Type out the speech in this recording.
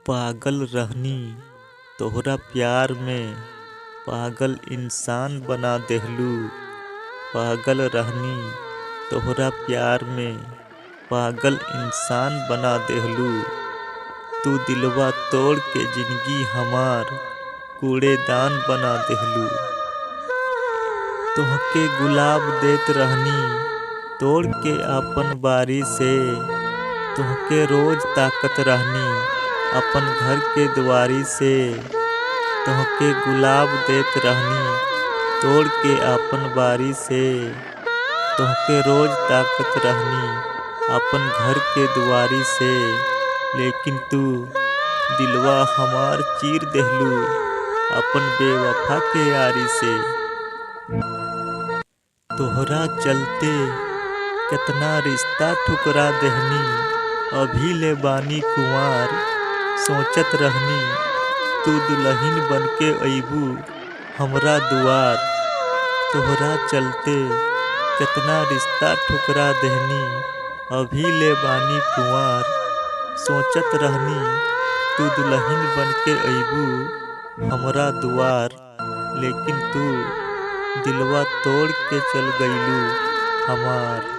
पागल रहनी तोहरा प्यार में, पागल इंसान बना देहलू। पागल रहनी तोहरा प्यार में, पागल इंसान बना देहलू। तू दिलवा तोड़ के जिंदगी हमार कूड़ेदान बना देहलू। तोहके गुलाब देत रहनी तोड़ के आपन बारी से, तोहके रोज ताकत रहनी अपन घर के दुआरी से। तोहके गुलाब देत रहनी तोड़ के आपन बारी से, तोहके रोज ताकत रहनी अपन घर के दुआरी से। लेकिन तू दिलवा हमार चीर देहलू अपन बेवफा के यारी से। तोहरा चलते कितना रिश्ता ठुकरा देहनी, अभी ले बानी कुंवार सोचत रहनी तू दुल्हन बनके अइबू हमरा दुआर। तोहरा चलते कितना रिश्ता ठुकरा देहनी, अभी ले बानी कुंवार सोचत रहनी तू दुल्हन बनके अइबू हमरा दुआर। लेकिन तू दिलवा तोड़ के चल गइलू हमार।